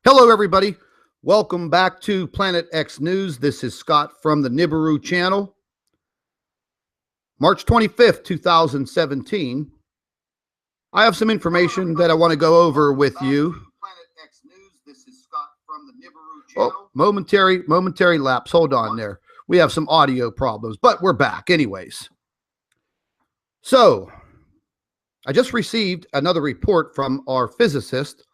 Hello, everybody. Welcome back to Planet X News. This is Scott from the Nibiru channel. March 25th, 2017. I have some information that I want to go over with you. Planet X News. This is Scott from the Nibiru channel. Oh, momentary lapse. Hold on there. We have some audio problems, but we're back anyways. So, I just received another report from our physicist.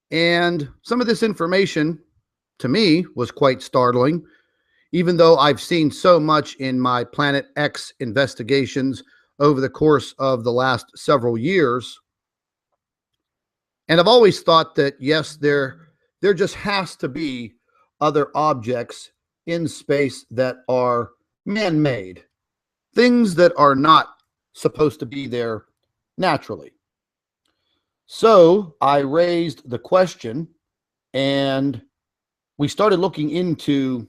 And some of this information, to me, was quite startling, even though I've seen so much in my Planet X investigations over the course of the last several years. And I've always thought that, yes, there just has to be other objects in space that are man-made, things that are not supposed to be there naturally. So I raised the question, and we started looking into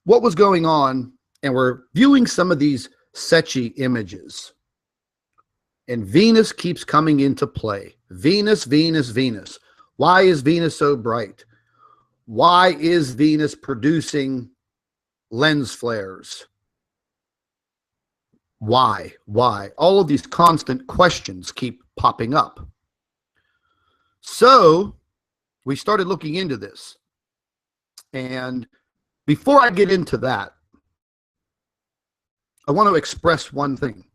what was going on, and we're viewing some of these Secchi images. And Venus keeps coming into play. Venus, Venus, Venus. Why is Venus so bright? Why is Venus producing lens flares? Why? All of these constant questions keep popping up. So we started looking into this. And before I get into that, I want to express one thing.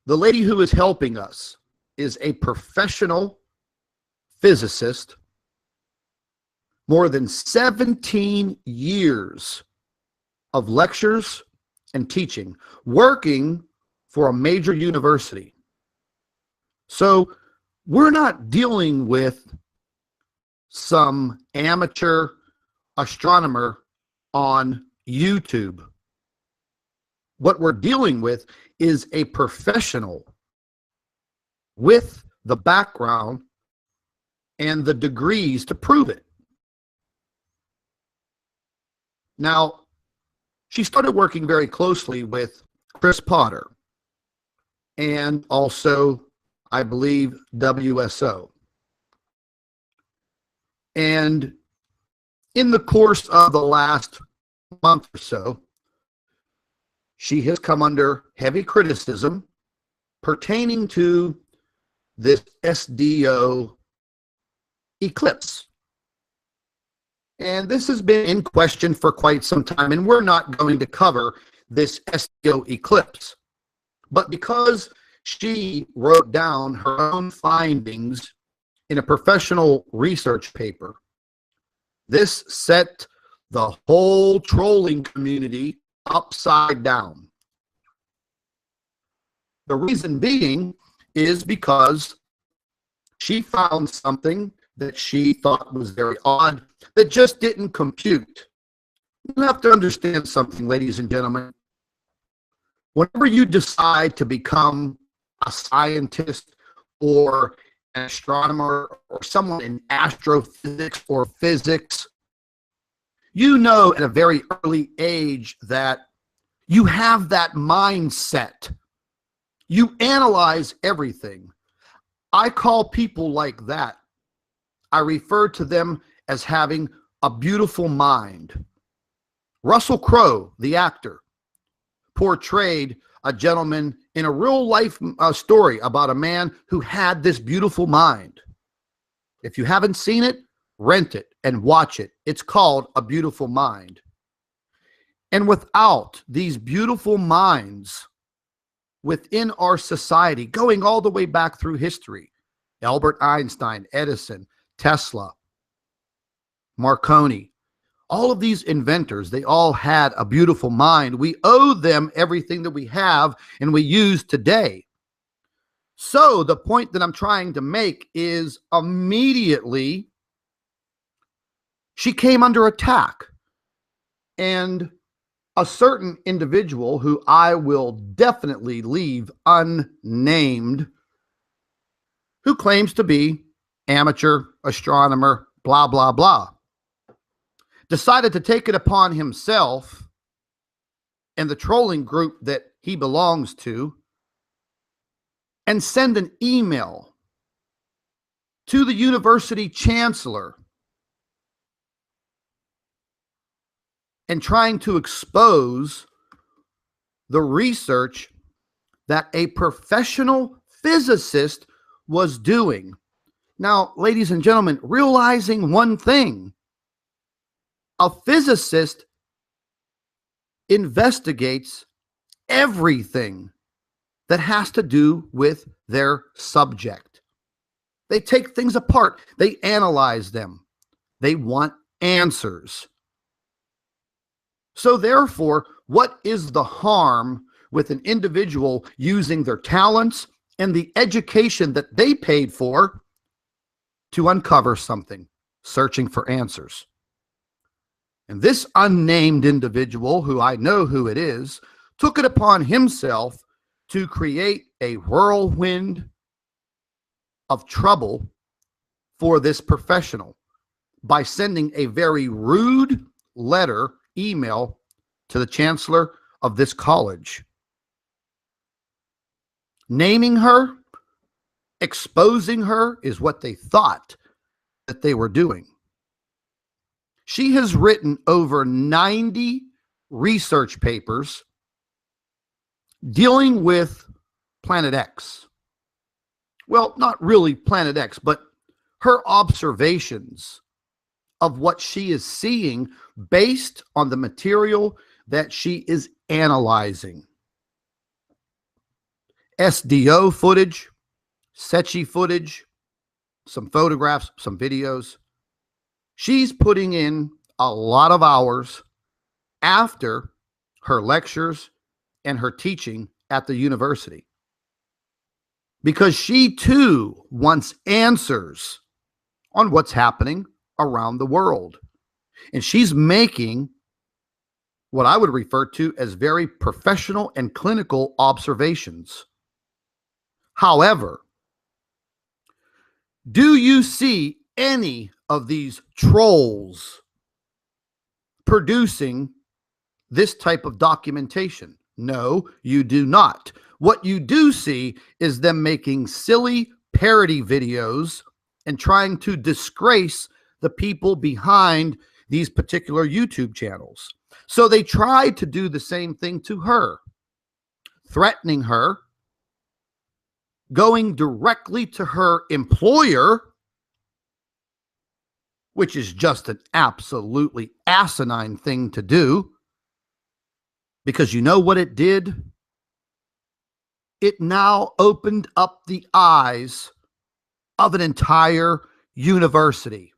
The lady who is helping us is a professional physicist, more than 17 years of lectures and teaching, working for a major university. So we're not dealing with some amateur astronomer on YouTube. What we're dealing with is a professional with the background and the degrees to prove it. Now, she started working very closely with Chris Potter and also, I believe, WSO. And in the course of the last month or so, she has come under heavy criticism pertaining to this SDO eclipse. And this has been in question for quite some time, and we're not going to cover this SDO eclipse. But because she wrote down her own findings in a professional research paper, this set the whole trolling community upside down. The reason being is because she found something that she thought was very odd, that just didn't compute. You have to understand something, ladies and gentlemen. Whenever you decide to become a scientist or an astronomer or someone in astrophysics or physics, you know at a very early age that you have that mindset. You analyze everything. I call people like that, I refer to them as having a beautiful mind. Russell Crowe, the actor, portrayed a gentleman in a real life story about a man who had this beautiful mind. If you haven't seen it, rent it and watch it. It's called A Beautiful Mind. And without these beautiful minds within our society, going all the way back through history, Albert Einstein, Edison, Tesla, Marconi, all of these inventors, they all had a beautiful mind. We owe them everything that we have and we use today. So the point that I'm trying to make is immediately she came under attack. And a certain individual who I will definitely leave unnamed, who claims to be amateur astronomer, blah, blah, blah, decided to take it upon himself and the trolling group that he belongs to and send an email to the university chancellor and trying to expose the research that a professional physicist was doing. Now, ladies and gentlemen, realizing one thing, a physicist investigates everything that has to do with their subject. They take things apart. They analyze them. They want answers. So therefore, what is the harm with an individual using their talents and the education that they paid for to uncover something, searching for answers? And this unnamed individual, who I know who it is, took it upon himself to create a whirlwind of trouble for this professional by sending a very rude email to the chancellor of this college, naming her, exposing her is what they thought that they were doing. She has written over 90 research papers dealing with Planet X. Well, not really Planet X, but her observations of what she is seeing based on the material that she is analyzing. SDO footage, Secchi footage, some photographs, some videos. She's putting in a lot of hours after her lectures and her teaching at the university, because she too wants answers on what's happening around the world. And she's making what I would refer to as very professional and clinical observations. However, do you see any of these trolls producing this type of documentation? No, you do not. What you do see is them making silly parody videos and trying to disgrace the people behind these particular YouTube channels. So they tried to do the same thing to her, threatening her, going directly to her employer, which is just an absolutely asinine thing to do, because you know what it did? It now opened up the eyes of an entire university.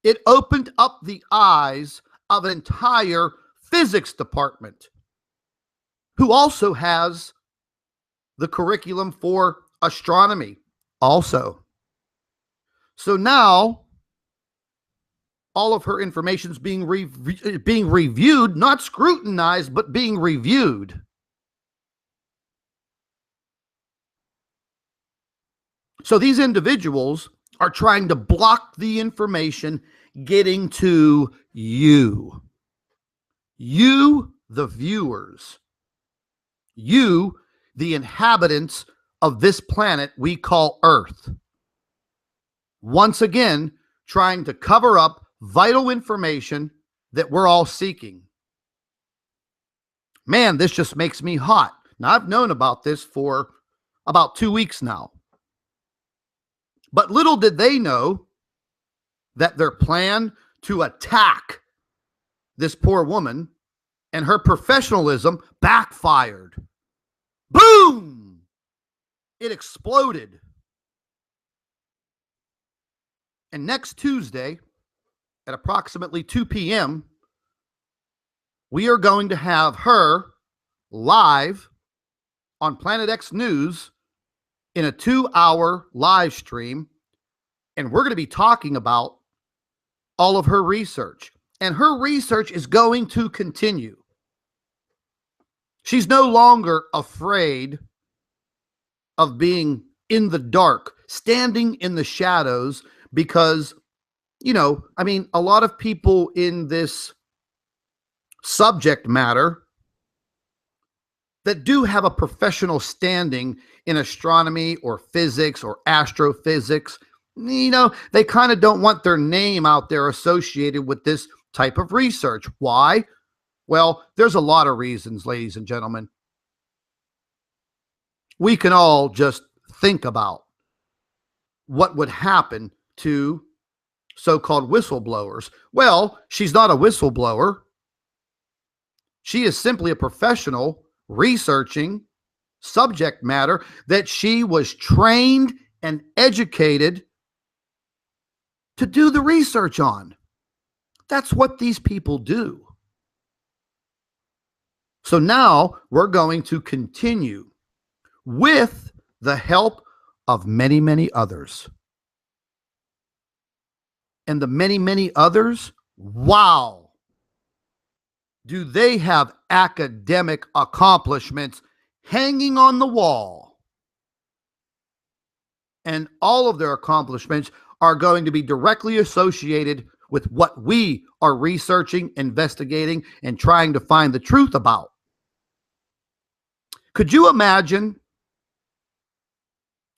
It opened up the eyes of an entire physics department, who also has the curriculum for astronomy also. So now all of her information is being reviewed, not scrutinized, but being reviewed. So these individuals are trying to block the information getting to you. You, the viewers. You, the inhabitants of this planet we call Earth. Once again, trying to cover up vital information that we're all seeking. Man, this just makes me hot. Now, I've known about this for about 2 weeks now. But little did they know that their plan to attack this poor woman and her professionalism backfired. Boom! It exploded. And next Tuesday, at approximately 2 p.m., we are going to have her live on Planet X News in a 2-hour live stream. And we're going to be talking about all of her research. And her research is going to continue. She's no longer afraid of being in the dark, standing in the shadows, because, you know, I mean, a lot of people in this subject matter, that do have a professional standing in astronomy or physics or astrophysics, they kind of don't want their name out there associated with this type of research. Why? Well, there's a lot of reasons, ladies and gentlemen. We can all just think about what would happen to so-called whistleblowers. Well, she's not a whistleblower. She is simply a professional researching subject matter that she was trained and educated to do the research on. That's what these people do. So now we're going to continue with the help of many, many others. And the many, many others, wow, do they have academic accomplishments hanging on the wall. And all of their accomplishments are going to be directly associated with what we are researching, investigating, and trying to find the truth about. Could you imagine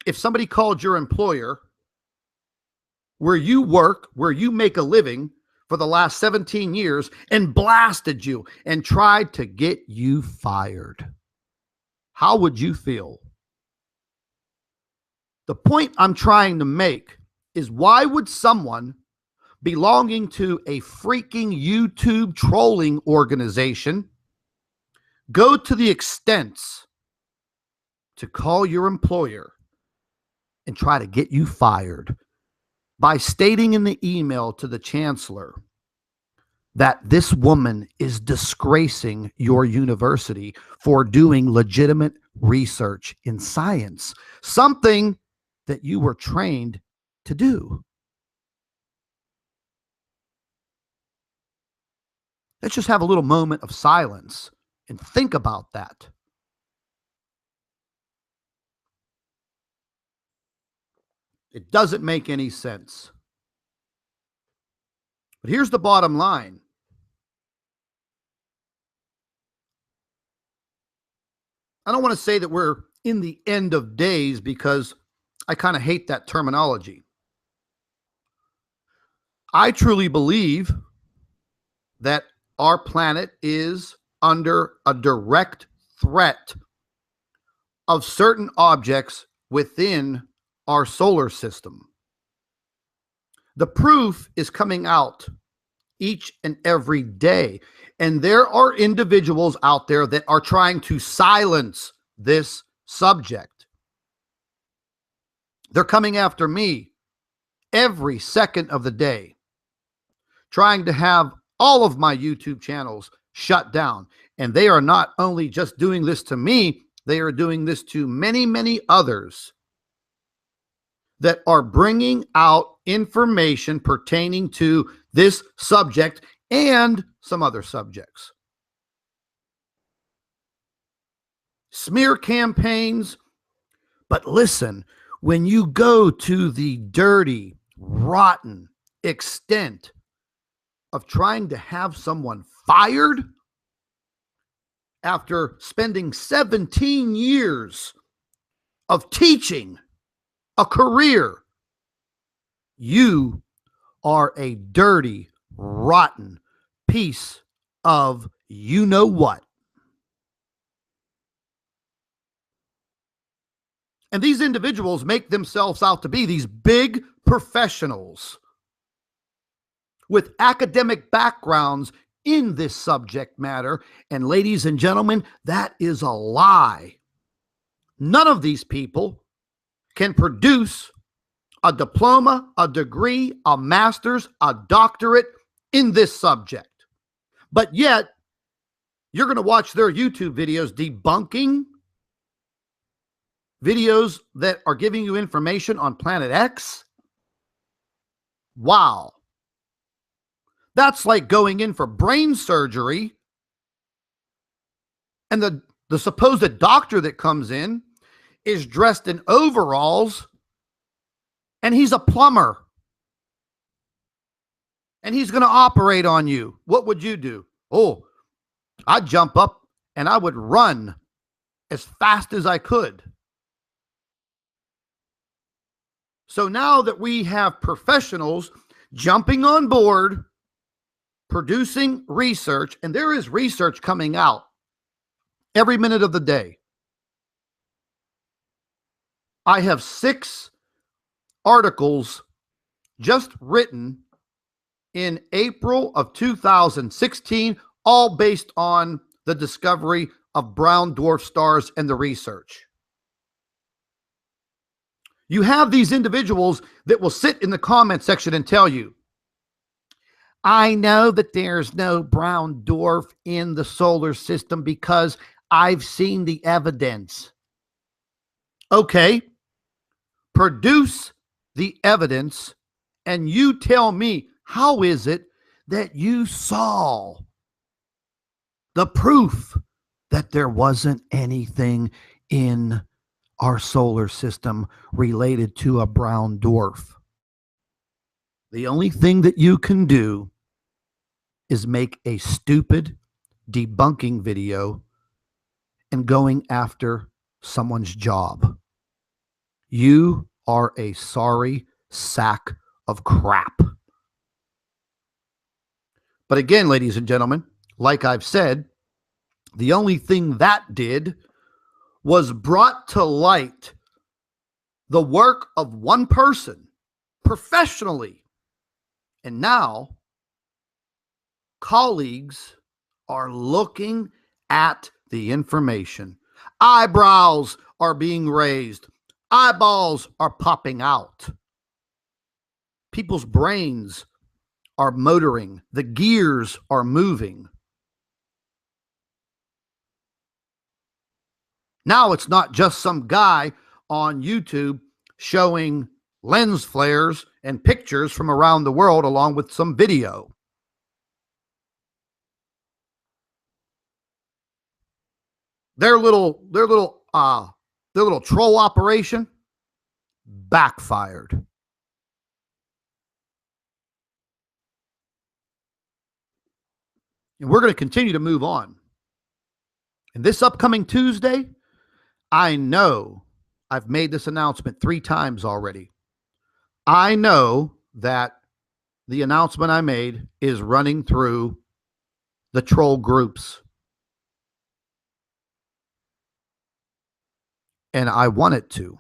if somebody called your employer where you work, where you make a living for the last 17 years and blasted you and tried to get you fired? How would you feel? The point I'm trying to make is, why would someone belonging to a freaking YouTube trolling organization go to the extents to call your employer and try to get you fired by stating in the email to the chancellor that this woman is disgracing your university for doing legitimate research in science, something that you were trained to do? Let's just have a little moment of silence and think about that. It doesn't make any sense. But here's the bottom line. I don't want to say that we're in the end of days, because I kind of hate that terminology. I truly believe that our planet is under a direct threat of certain objects within our solar system. The proof is coming out each and every day, and there are individuals out there that are trying to silence this subject. They're coming after me every second of the day, trying to have all of my YouTube channels shut down. And they are not only just doing this to me, they are doing this to many, many others that are bringing out information pertaining to this subject and some other subjects. Smear campaigns. But listen, when you go to the dirty, rotten extent of trying to have someone fired after spending 17 years of teaching a career, you are a dirty, rotten piece of you know what. And these individuals make themselves out to be these big professionals with academic backgrounds in this subject matter. And ladies and gentlemen, that is a lie. None of these people can produce a diploma, a degree, a master's, a doctorate in this subject. But yet, you're going to watch their YouTube videos debunking videos that are giving you information on Planet X. Wow. That's like going in for brain surgery, and the supposed doctor that comes in is dressed in overalls, and he's a plumber, and he's going to operate on you. What would you do? Oh, I'd jump up and I would run as fast as I could. So now that we have professionals jumping on board, producing research, and there is research coming out every minute of the day. I have 6 articles just written in April of 2016, all based on the discovery of brown dwarf stars and the research. You have these individuals that will sit in the comment section and tell you, I know that there's no brown dwarf in the solar system because I've seen the evidence. Okay, produce the evidence and you tell me, how is it that you saw the proof that there wasn't anything in our solar system related to a brown dwarf? The only thing that you can do is make a stupid debunking video and going after someone's job. You are a sorry sack of crap. But again, ladies and gentlemen, like I've said, the only thing that did was brought to light the work of one person professionally. And now colleagues are looking at the information. Eyebrows are being raised. Eyeballs are popping out. People's brains are motoring. The gears are moving. Now it's not just some guy on YouTube showing lens flares and pictures from around the world along with some video. Their little troll operation backfired. And we're going to continue to move on. And this upcoming Tuesday, I know I've made this announcement 3 times already. I know that the announcement I made is running through the troll groups. And I want it to.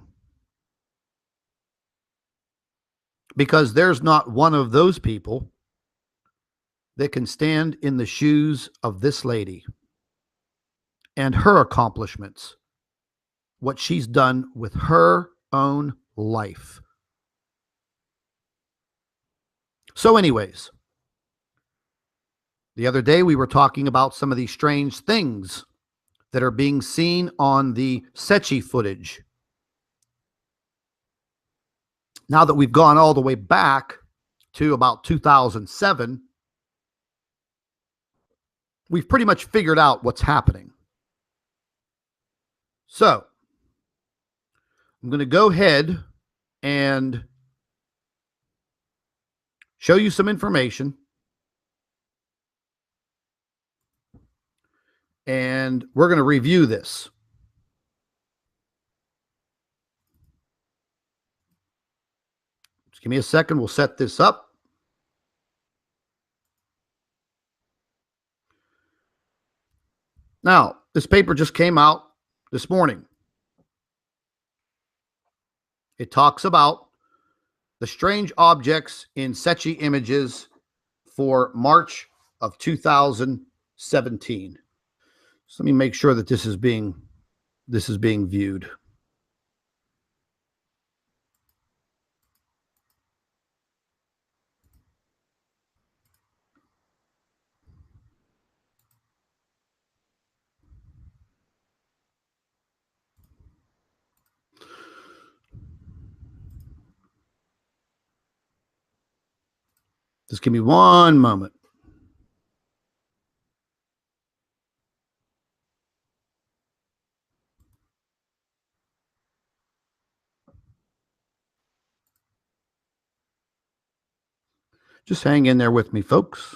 Because there's not one of those people that can stand in the shoes of this lady and her accomplishments, what she's done with her own life. So anyways, the other day we were talking about some of these strange things that are being seen on the Secchi footage. Now that we've gone all the way back to about 2007, we've pretty much figured out what's happening. So I'm going to go ahead and show you some information. And we're going to review this. Just give me a second. We'll set this up. Now, this paper just came out this morning. It talks about the strange objects in Secchi images for March of 2017. So let me make sure that this is being viewed. Just give me one moment. Just hang in there with me, folks.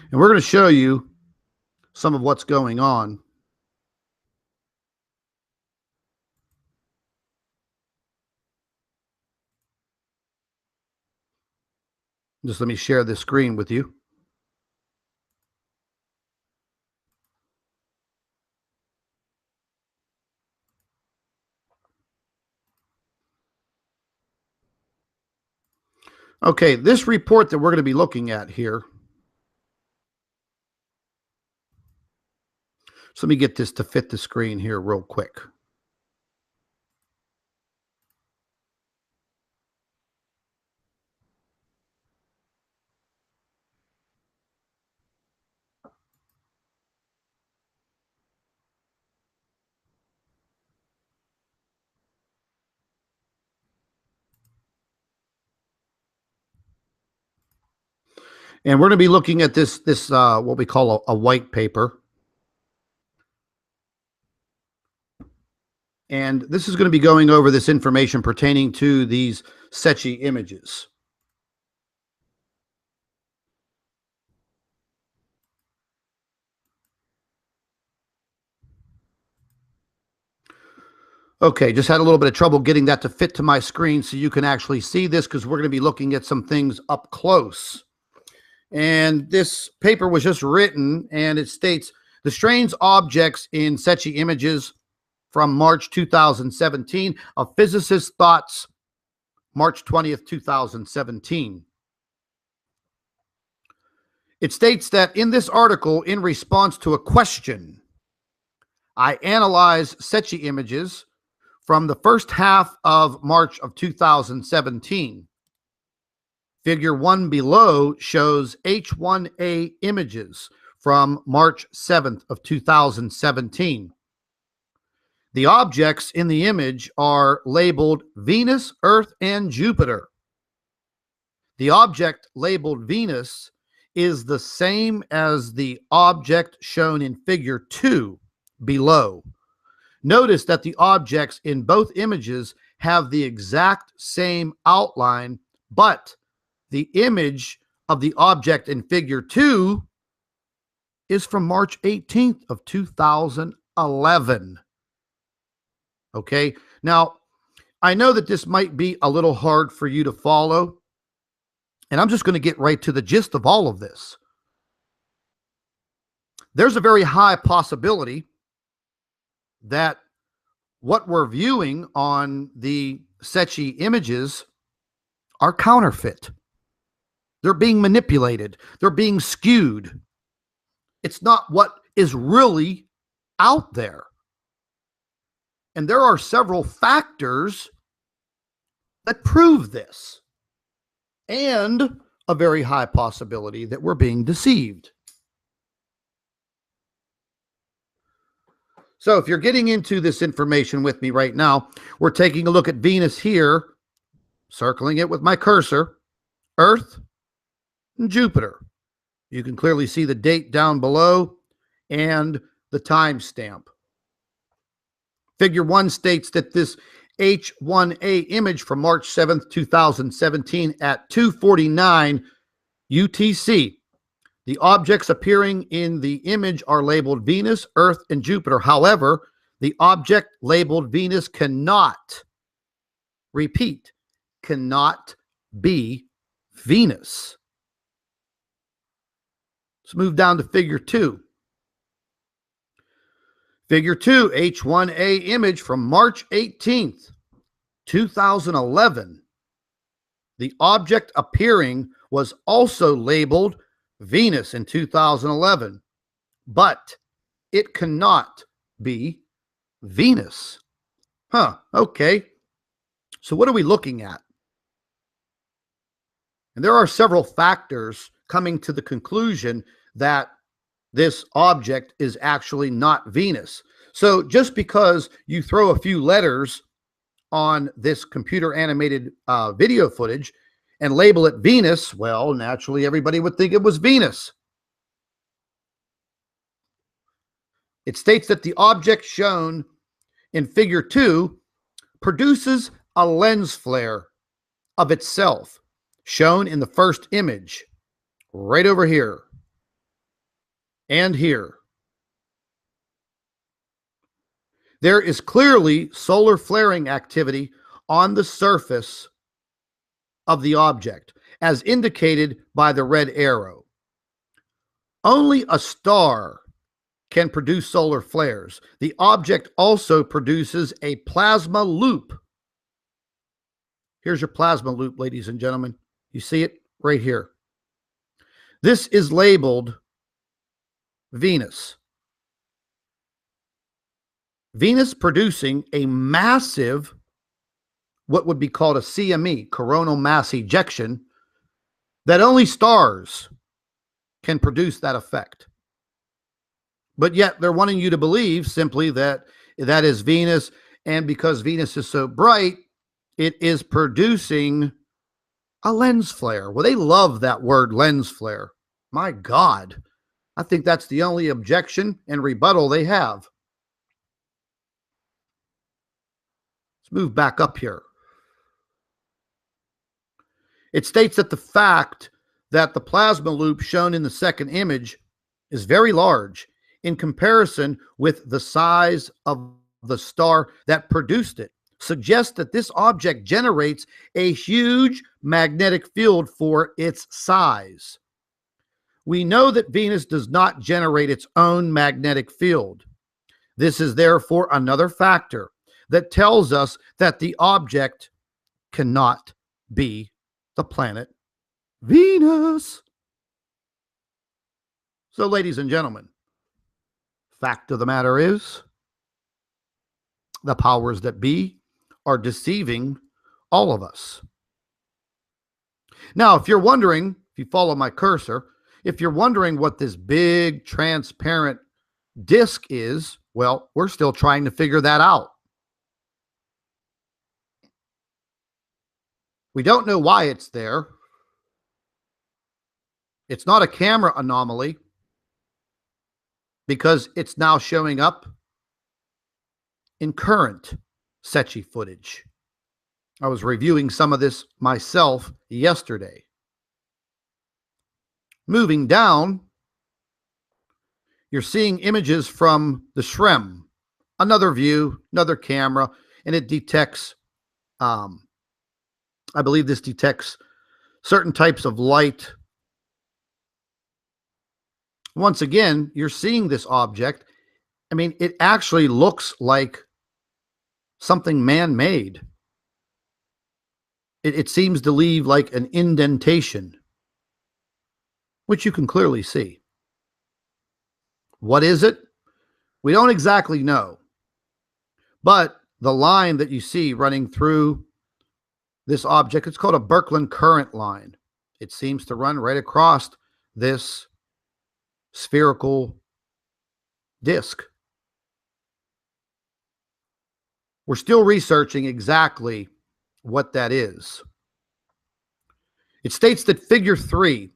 And we're going to show you some of what's going on. Just let me share this screen with you. Okay, this report that we're going to be looking at here. So let me get this to fit the screen here real quick. And we're going to be looking at this what we call a white paper. And this is going to be going over this information pertaining to these Secchi images. Okay, just had a little bit of trouble getting that to fit to my screen so you can actually see this, because we're going to be looking at some things up close. And this paper was just written, and it states, the strange objects in Secchi images from March 2017, a physicist's thoughts, March 20th, 2017. It states that in this article, in response to a question, I analyzed Secchi images from the first half of March of 2017. Figure 1 below shows H1A images from March 7th of 2017. The objects in the image are labeled Venus, Earth, and Jupiter. The object labeled Venus is the same as the object shown in figure 2 below. Notice that the objects in both images have the exact same outline, but the image of the object in figure 2 is from March 18th of 2011. Okay, now I know that this might be a little hard for you to follow, and I'm just going to get right to the gist of all of this. There's a very high possibility that what we're viewing on the Secchi images are counterfeit. They're being manipulated. They're being skewed. It's not what is really out there. And there are several factors that prove this, and a very high possibility that we're being deceived. So if you're getting into this information with me right now, we're taking a look at Venus here, circling it with my cursor, Earth, and Jupiter. You can clearly see the date down below and the timestamp. Figure 1 states that this H1A image from March 7th, 2017 at 2:49 UTC. The objects appearing in the image are labeled Venus, Earth, and Jupiter. However, the object labeled Venus cannot, repeat, cannot be Venus. Let's move down to figure 2. Figure 2, H1A image from March 18th, 2011. The object appearing was also labeled Venus in 2011, but it cannot be Venus. Okay. So what are we looking at? And there are several factors coming to the conclusion that this object is actually not Venus. So just because you throw a few letters on this computer animated video footage and label it Venus, well, naturally everybody would think it was Venus. It states that the object shown in figure 2 produces a lens flare of itself, shown in the first image right over here. and here. There is clearly solar flaring activity on the surface of the object, as indicated by the red arrow. Only a star can produce solar flares. The object also produces a plasma loop. Here's your plasma loop, ladies and gentlemen. You see it right here. This is labeled Venus. Venus producing a massive, what would be called a CME, coronal mass ejection, that only stars can produce that effect. But yet they're wanting you to believe simply that that is Venus, and because Venus is so bright, it is producing a lens flare. Well, they love that word, lens flare. My God, I think that's the only objection and rebuttal they have. Let's move back up here. It states that the fact that the plasma loop shown in the second image is very large in comparison with the size of the star that produced it suggests that this object generates a huge magnetic field for its size. We know that Venus does not generate its own magnetic field. This is therefore another factor that tells us that the object cannot be the planet Venus. So, ladies and gentlemen, fact of the matter is, the powers that be are deceiving all of us. Now, if you're wondering, if you follow my cursor, if you're wondering what this big transparent disc is, well, we're still trying to figure that out. We don't know why it's there. It's not a camera anomaly because it's now showing up in current Secchi footage. I was reviewing some of this myself yesterday. Moving down, you're seeing images from the SREM, another view, another camera, and it detects, I believe this detects certain types of light. Once again, you're seeing this object. I mean, it actually looks like something man-made. It seems to leave like an indentation, which you can clearly see. What is it? We don't exactly know. But the line that you see running through this object, it's called a Birkeland current line. It seems to run right across this spherical disk. We're still researching exactly what that is. It states that figure 3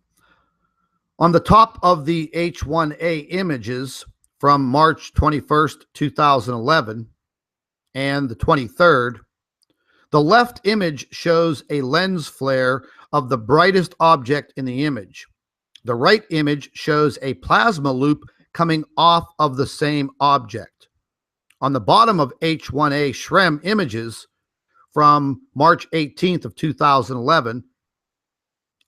on the top of the H1A images from March 21st, 2011 and the 23rd, the left image shows a lens flare of the brightest object in the image. The right image shows a plasma loop coming off of the same object. On the bottom of H1A SREM images from March 18th of 2011,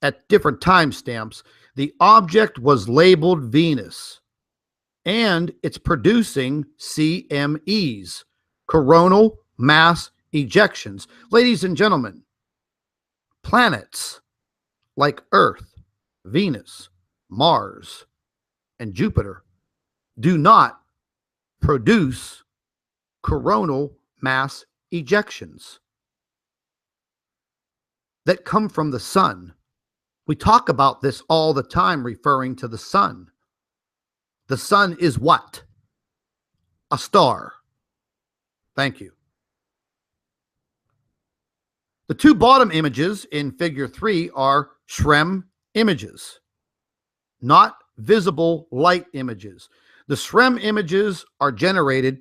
at different timestamps, the object was labeled Venus, and it's producing CMEs, coronal mass ejections. Ladies and gentlemen, planets like Earth, Venus, Mars, and Jupiter do not produce coronal mass ejections that come from the sun. We talk about this all the time, referring to the sun. The sun is what? A star. Thank you. The two bottom images in figure 3 are SREM images, not visible light images. The SREM images are generated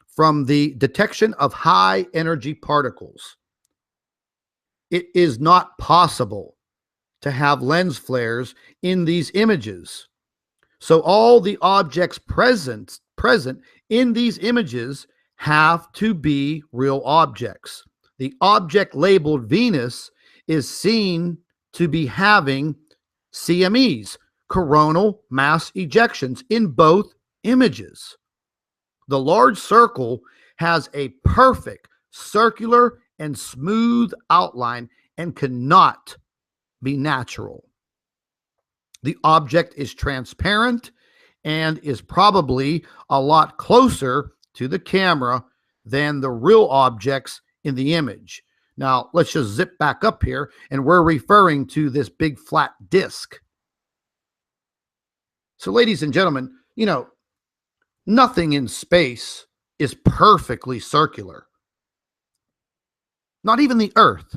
from the detection of high energy particles. It is not possible to have lens flares in these images. So all the objects present in these images have to be real objects. The object labeled Venus is seen to be having CMEs, coronal mass ejections, in both images. The large circle has a perfect circular and smooth outline and cannot be natural. The object is transparent and is probably a lot closer to the camera than the real objects in the image. Now, let's just zip back up here, and we're referring to this big flat disc. So, ladies and gentlemen, nothing in space is perfectly circular. Not even the Earth.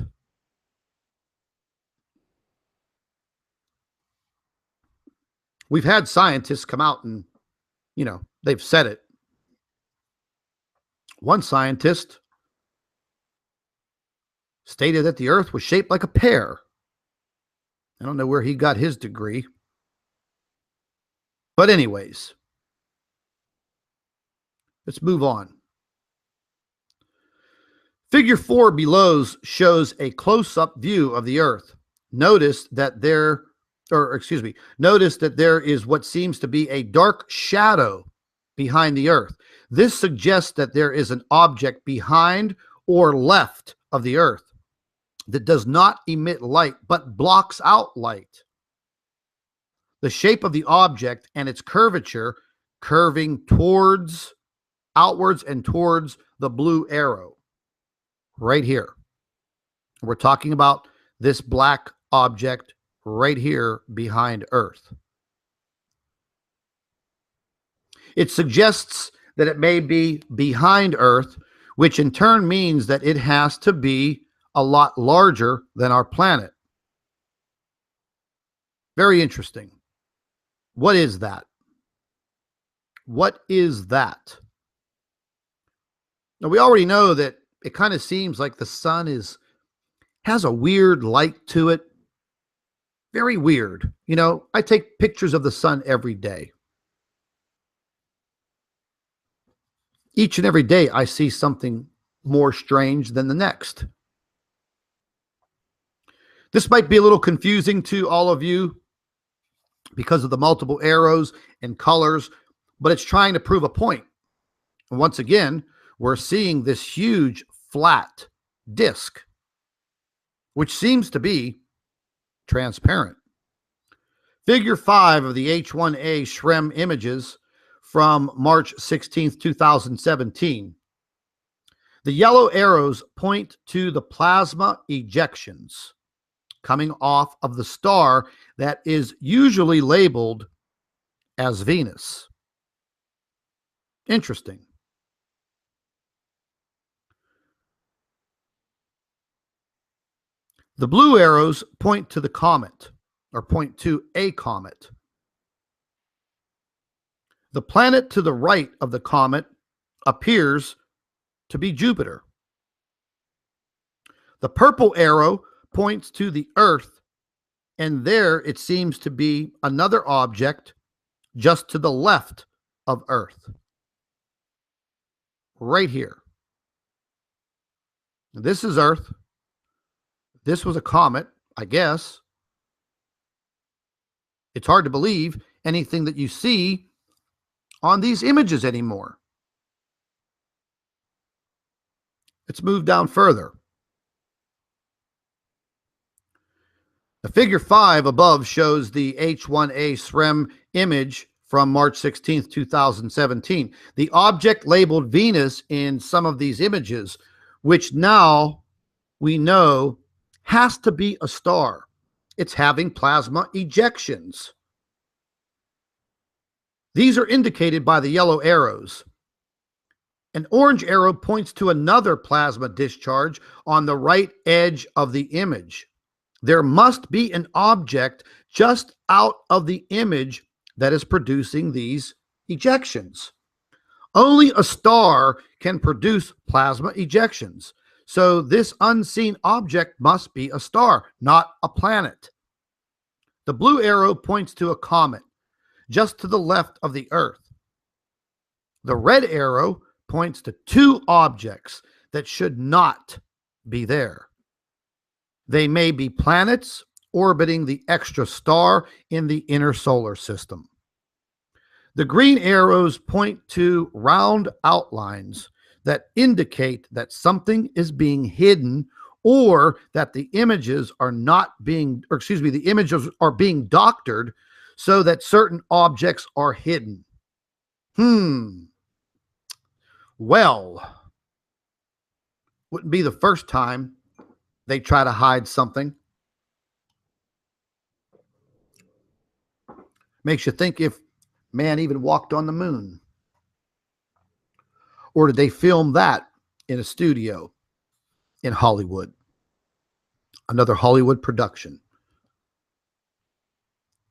We've had scientists come out and, they've said it. One scientist stated that the Earth was shaped like a pear. I don't know where he got his degree. But anyways, let's move on. Figure 4 below shows a close-up view of the Earth. Notice that there is what seems to be a dark shadow behind the Earth. This suggests that there is an object behind or left of the Earth that does not emit light but blocks out light. The shape of the object and its curvature curving outwards and towards the blue arrow right here. We're talking about this black object right here behind Earth. It suggests that it may be behind Earth, which in turn means that it has to be a lot larger than our planet. Very interesting. What is that? What is that? Now, we already know that it kind of seems like the sun has a weird light to it. Very weird. I take pictures of the sun every day. Each and every day, I see something more strange than the next. This might be a little confusing to all of you because of the multiple arrows and colors, but it's trying to prove a point. And once again, we're seeing this huge flat disc, which seems to be transparent. Figure 5 of the H1A SREM images from March 16th, 2017. The yellow arrows point to the plasma ejections coming off of the star that is usually labeled as Venus. Interesting. The blue arrows point to the comet, or point to a comet. The planet to the right of the comet appears to be Jupiter. The purple arrow points to the Earth, and there it seems to be another object just to the left of Earth. Right here. This is Earth. This was a comet, I guess. It's hard to believe anything that you see on these images anymore. Let's move down further. The figure 5 above shows the H1A SREM image from March 16th, 2017. The object labeled Venus in some of these images, which now we know has to be a star. It's having plasma ejections. These are indicated by the yellow arrows. An orange arrow points to another plasma discharge on the right edge of the image. There must be an object just out of the image that is producing these ejections. Only a star can produce plasma ejections. So this unseen object must be a star, not a planet. The blue arrow points to a comet. just to the left of the Earth. The red arrow points to two objects that should not be there. They may be planets orbiting the extra star in the inner solar system. The green arrows point to round outlines that indicate that something is being hidden, or that the images are the images are being doctored so that certain objects are hidden. Well, wouldn't be the first time they try to hide something. Makes you think if man even walked on the moon. Or did they film that in a studio in Hollywood? Another Hollywood production.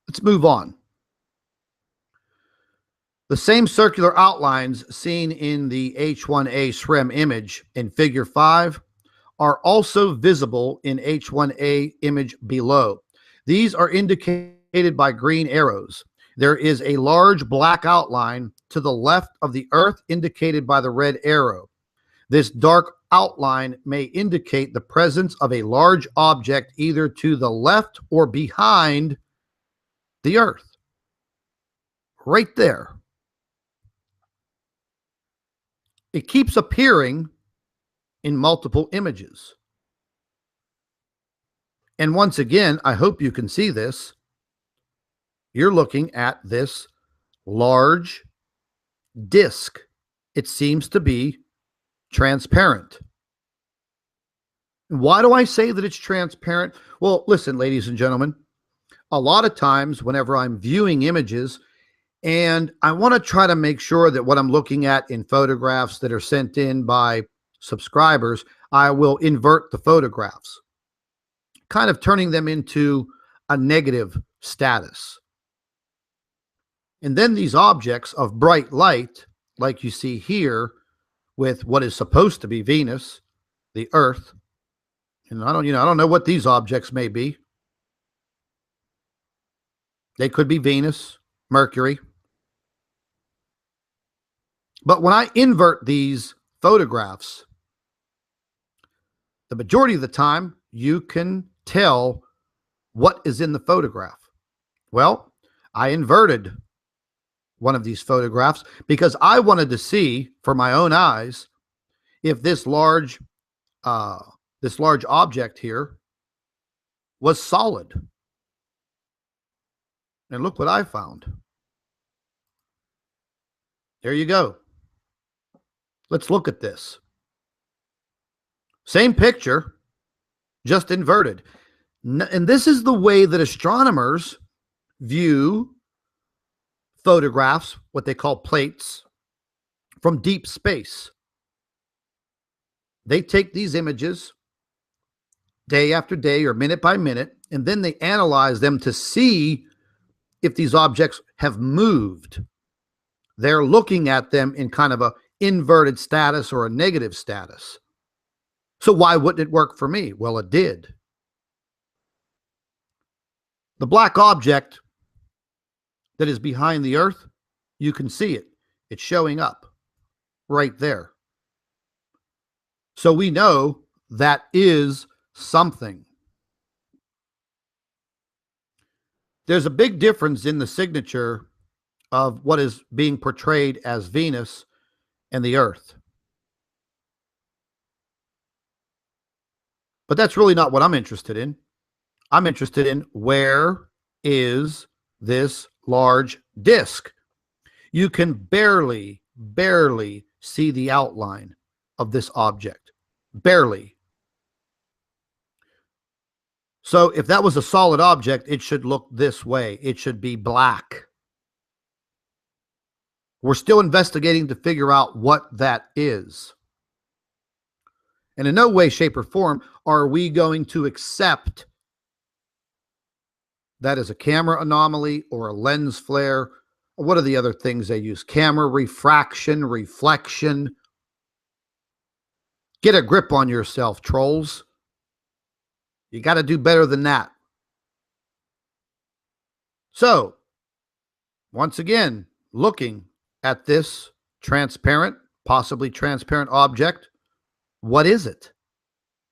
Let's move on. The same circular outlines seen in the H1A SREM image in Figure 5 are also visible in H1A image below. These are indicated by green arrows. There is a large black outline to the left of the Earth indicated by the red arrow. This dark outline may indicate the presence of a large object either to the left or behind the Earth. Right there. It keeps appearing in multiple images. And once again, I hope you can see this. You're looking at this large disc. It seems to be transparent. Why do I say that it's transparent? Well, listen, ladies and gentlemen, a lot of times whenever I'm viewing images and I want to try to make sure that what I'm looking at in photographs that are sent in by subscribers, I will invert the photographs, kind of turning them into a negative status. And then these objects of bright light, like you see here with what is supposed to be Venus, the Earth, and I don't know what these objects may be. They could be Venus, Mercury. But when I invert these photographs, the majority of the time, you can tell what is in the photograph. Well, I inverted one of these photographs because I wanted to see for my own eyes if this large object here was solid. And look what I found. There you go. Let's look at this. Same picture, just inverted. And this is the way that astronomers view photographs, what they call plates, from deep space. They take these images day after day or minute by minute, and then they analyze them to see if these objects have moved. They're looking at them in kind of a inverted status or a negative status. So why wouldn't it work for me? Well, it did. The black object that is behind the Earth, you can see it. It's showing up right there. So we know that is something. There's a big difference in the signature of what is being portrayed as Venus and the Earth. But that's really not what I'm interested in. I'm interested in where is this large disk. You can barely see the outline of this object. Barely. So if that was a solid object, it should look this way. It should be black. We're still investigating to figure out what that is. And in no way, shape, or form are we going to accept that as a camera anomaly or a lens flare. What are the other things they use? Camera refraction, reflection. Get a grip on yourself, trolls. You got to do better than that. So, Once again, looking at this transparent, possibly transparent object, what is it?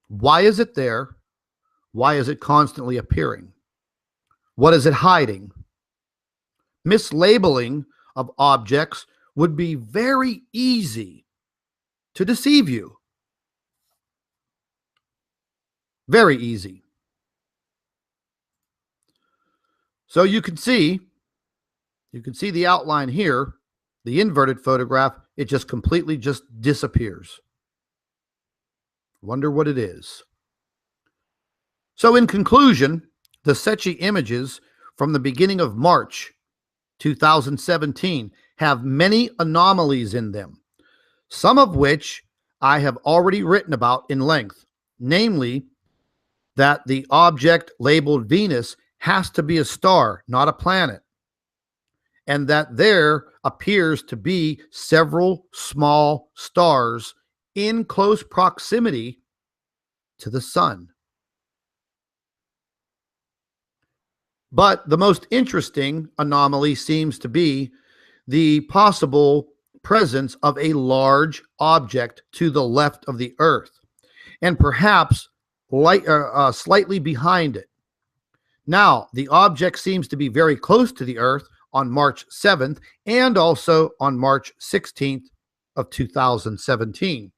Why is it there? Why is it constantly appearing? What is it hiding? Mislabeling of objects would be very easy to deceive you. Very easy. So you can see the outline here, the inverted photograph, it just completely just disappears. Wonder what it is. So in conclusion, the Secchi images from the beginning of March 2017 have many anomalies in them, some of which I have already written about in length, namely that the object labeled Venus has to be a star, not a planet, and that there appears to be several small stars in close proximity to the sun. But the most interesting anomaly seems to be the possible presence of a large object to the left of the Earth, and perhaps slightly behind it. Now, the object seems to be very close to the Earth on March 7th and also on March 16th of 2017.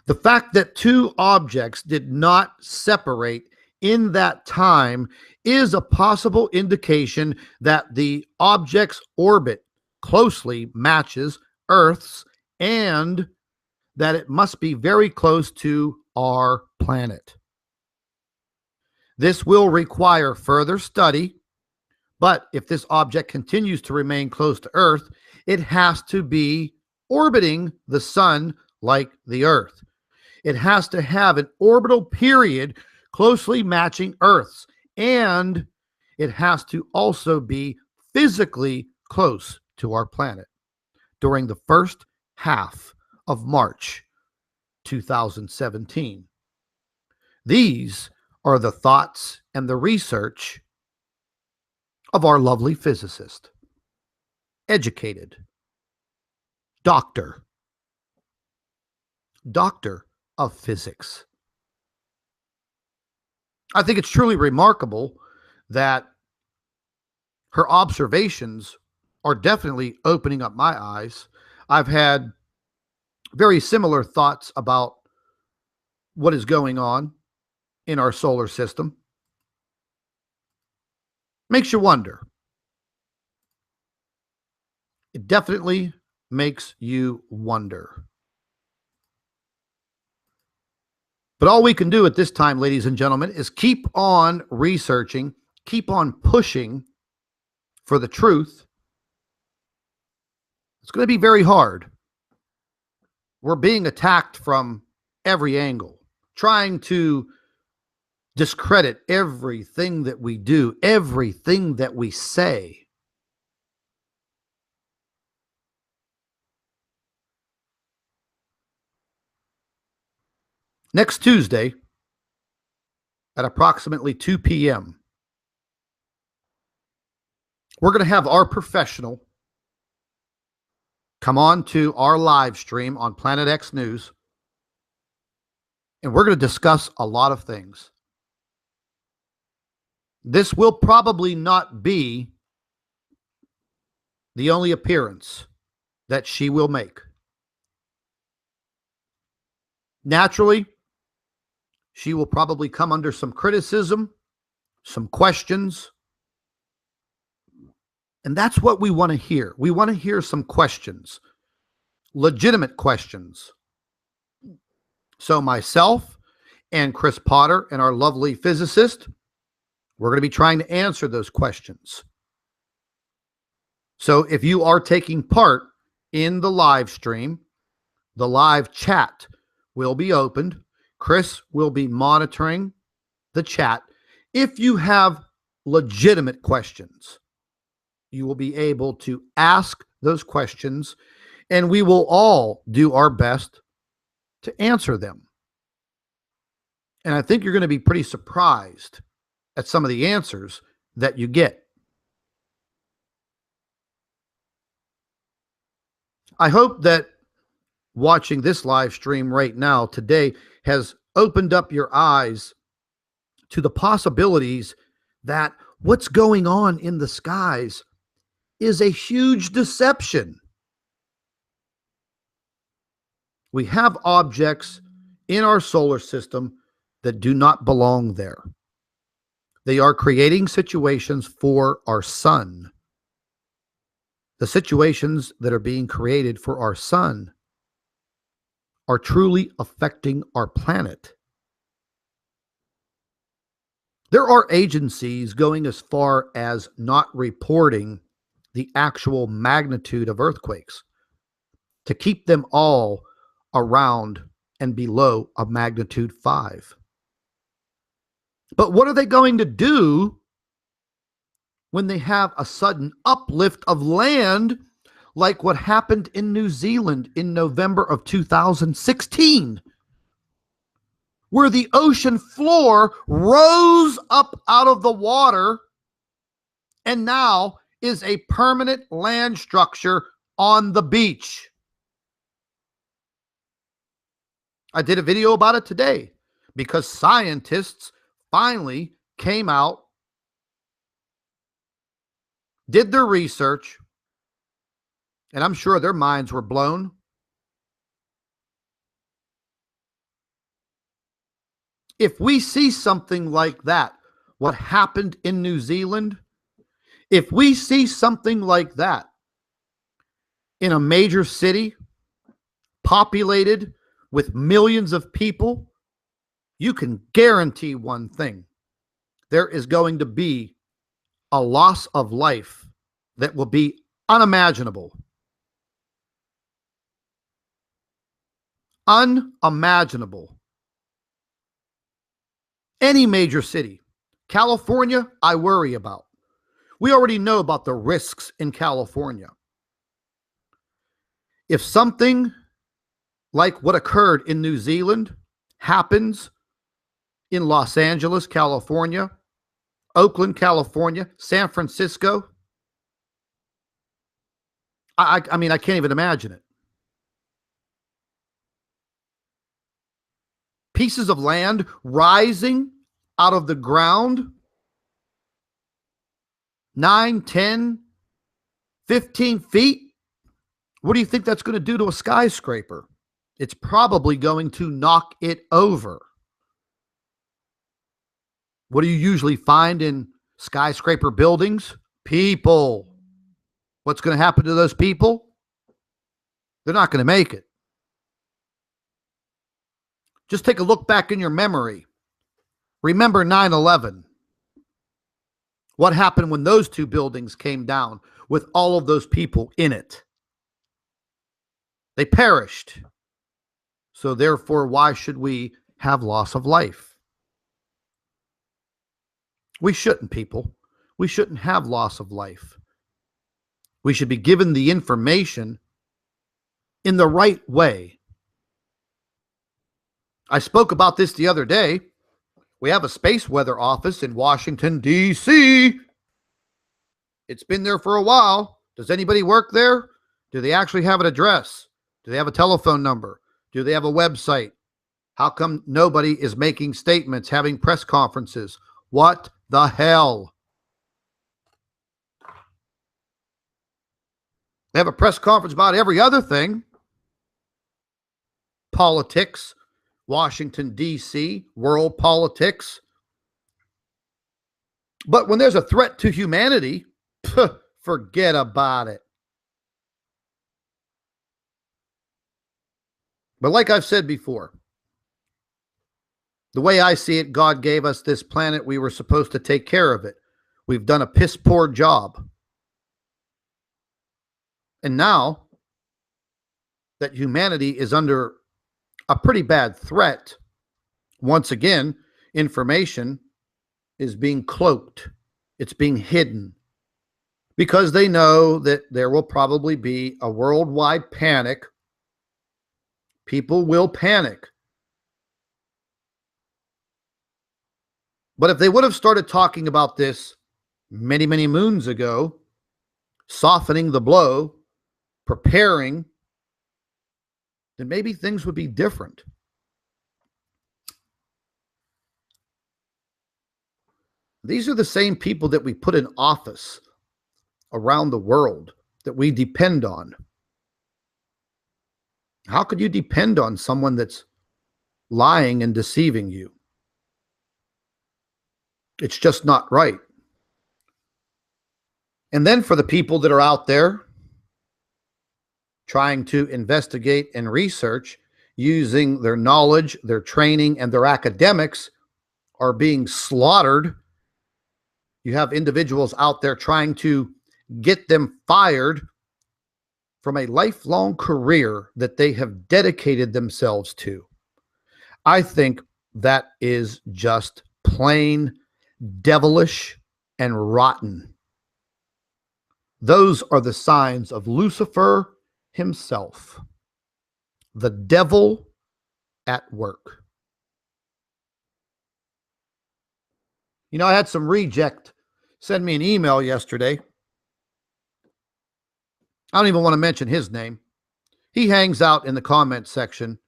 The fact that two objects did not separate in that time is a possible indication that the object's orbit closely matches Earth's and that it must be very close to our planet. This will require further study, but if this object continues to remain close to Earth, it has to be orbiting the sun like the Earth. It has to have an orbital period closely matching Earth's, and it has to also be physically close to our planet during the first half of March 2017. These are the thoughts and the research of our lovely physicist, educated, doctor of physics. I think it's truly remarkable that her observations are definitely opening up my eyes. I've had very similar thoughts about what is going on in our solar system. Makes you wonder. It definitely makes you wonder. But all we can do at this time, ladies and gentlemen, is keep on researching, keep on pushing for the truth. It's going to be very hard. We're being attacked from every angle, trying to discredit everything that we do, everything that we say. Next Tuesday at approximately 2 p.m., we're going to have our professional come on to our live stream on Planet X News, and we're going to discuss a lot of things. This will probably not be the only appearance that she will make. Naturally, she will probably come under some criticism, some questions, and that's what we want to hear. We want to hear some questions, legitimate questions. So myself and Chris Potter and our lovely physicist, we're going to be trying to answer those questions. So if you are taking part in the live stream, the live chat will be opened. Chris will be monitoring the chat. If you have legitimate questions, you will be able to ask those questions, and we will all do our best to answer them. And I think you're going to be pretty surprised at some of the answers that you get. I hope that watching this live stream right now today has opened up your eyes to the possibilities that what's going on in the skies is a huge deception. We have objects in our solar system that do not belong there. They are creating situations for our sun. The situations that are being created for our sun are truly affecting our planet. There are agencies going as far as not reporting the actual magnitude of earthquakes to keep them all around and below a magnitude 5. But what are they going to do when they have a sudden uplift of land like what happened in New Zealand in November of 2016, where the ocean floor rose up out of the water and now is a permanent land structure on the beach? I did a video about it today because scientists finally came out, did their research, and I'm sure their minds were blown. If we see something like that, what happened in New Zealand, if we see something like that in a major city populated with millions of people, you can guarantee one thing: there is going to be a loss of life that will be unimaginable. Unimaginable. Any major city. California, I worry about. We already know about the risks in California. If something like what occurred in New Zealand happens in Los Angeles, California, Oakland, California, San Francisco, I mean, I can't even imagine it. Pieces of land rising out of the ground 9, 10, 15 feet. What do you think that's going to do to a skyscraper? It's probably going to knock it over. What do you usually find in skyscraper buildings? People. What's going to happen to those people? They're not going to make it. Just take a look back in your memory. Remember 9/11. What happened when those two buildings came down with all of those people in it? They perished. So therefore, why should we have loss of life? We shouldn't, people. We shouldn't have loss of life. We should be given the information in the right way. I spoke about this the other day. We have a space weather office in Washington, D.C. It's been there for a while. Does anybody work there? Do they actually have an address? Do they have a telephone number? Do they have a website? How come nobody is making statements, having press conferences? What the hell? They have a press conference about every other thing. Politics, Washington, D.C., world politics. But when there's a threat to humanity, forget about it. But like I've said before, the way I see it, God gave us this planet. We were supposed to take care of it. We've done a piss poor job. And now that humanity is under a pretty bad threat, once again, information is being cloaked. It's being hidden because they know that there will probably be a worldwide panic. People will panic. But if they would have started talking about this many, many moons ago, softening the blow, preparing then maybe things would be different. These are the same people that we put in office around the world that we depend on. How could you depend on someone that's lying and deceiving you? It's just not right. And then for the people that are out there trying to investigate and research using their knowledge, their training, and their academics are being slaughtered. You have individuals out there trying to get them fired from a lifelong career that they have dedicated themselves to. I think that is just plain devilish and rotten. Those are the signs of Lucifer himself, the devil at work. You know, I had some reject send me an email yesterday. I don't even want to mention his name. He hangs out in the comment section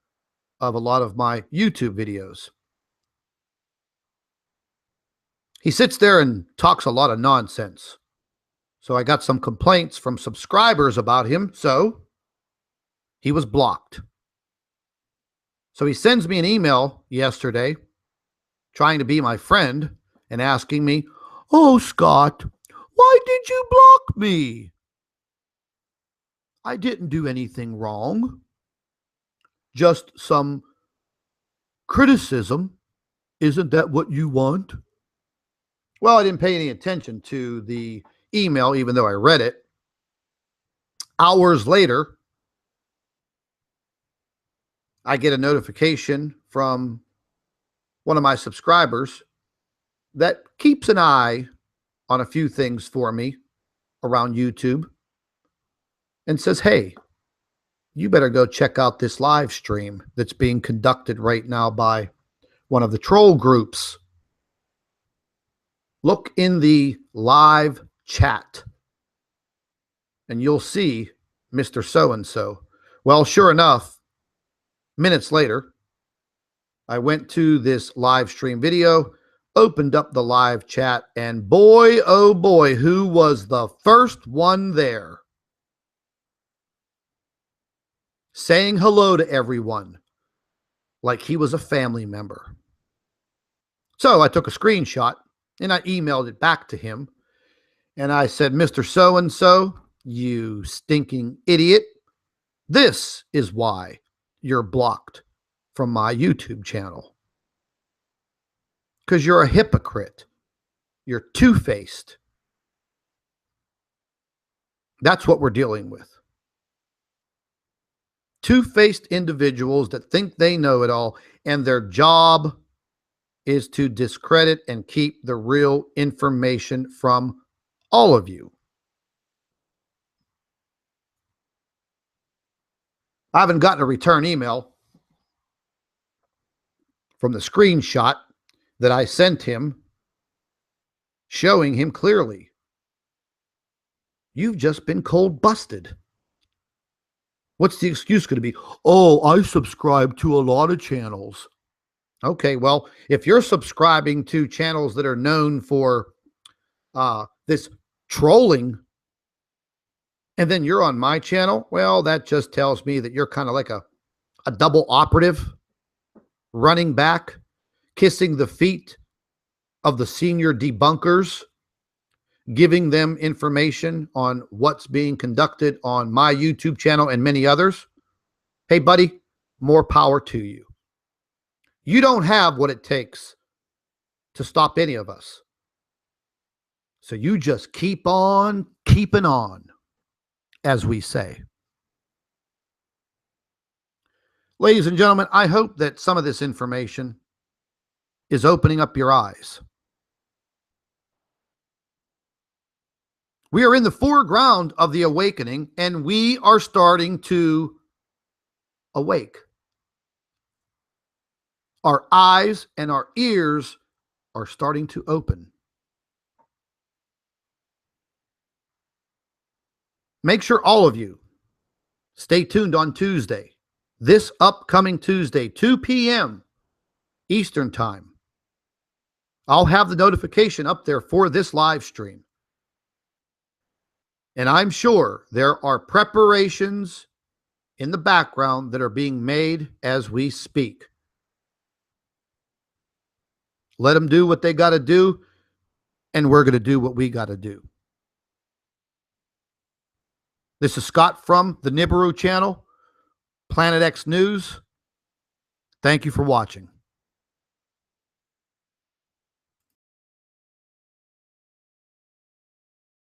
of a lot of my YouTube videos. He sits there and talks a lot of nonsense. So I got some complaints from subscribers about him, so he was blocked. So he sends me an email yesterday trying to be my friend and asking me, "Oh, Scott, why did you block me? I didn't do anything wrong. Just some criticism. Isn't that what you want?" Well, I didn't pay any attention to the email, even though I read it. Hours later, I get a notification from one of my subscribers that keeps an eye on a few things for me around YouTube and says, "Hey, you better go check out this live stream that's being conducted right now by one of the troll groups. Look in the live chat and you'll see Mr. So-and-so." Well, sure enough, minutes later, I went to this live stream video, opened up the live chat, and boy, oh boy, who was the first one there? Saying hello to everyone like he was a family member. So I took a screenshot and I emailed it back to him. And I said, "Mr. So-and-so, you stinking idiot, this is why you're blocked from my YouTube channel. Because you're a hypocrite. You're two-faced. That's what we're dealing with. Two-faced individuals that think they know it all, and their job is to discredit and keep the real information from all of you. I haven't gotten a return email from the screenshot that I sent him showing him clearly, you've just been cold busted. What's the excuse going to be? "Oh, I subscribe to a lot of channels." Okay, well, if you're subscribing to channels that are known for this trolling, and then you're on my channel, well, that just tells me that you're kind of like a double operative, running back, kissing the feet of the senior debunkers, giving them information on what's being conducted on my YouTube channel and many others. Hey, buddy, more power to you. You don't have what it takes to stop any of us. So you just keep on keeping on, as we say. Ladies and gentlemen, I hope that some of this information is opening up your eyes. We are in the foreground of the awakening, and we are starting to awake. Our eyes and our ears are starting to open. Make sure all of you stay tuned on Tuesday, this upcoming Tuesday, 2 p.m. Eastern Time. I'll have the notification up there for this live stream. And I'm sure there are preparations in the background that are being made as we speak. Let them do what they got to do, and we're going to do what we got to do. This is Scott from the Nibiru channel, Planet X News. Thank you for watching.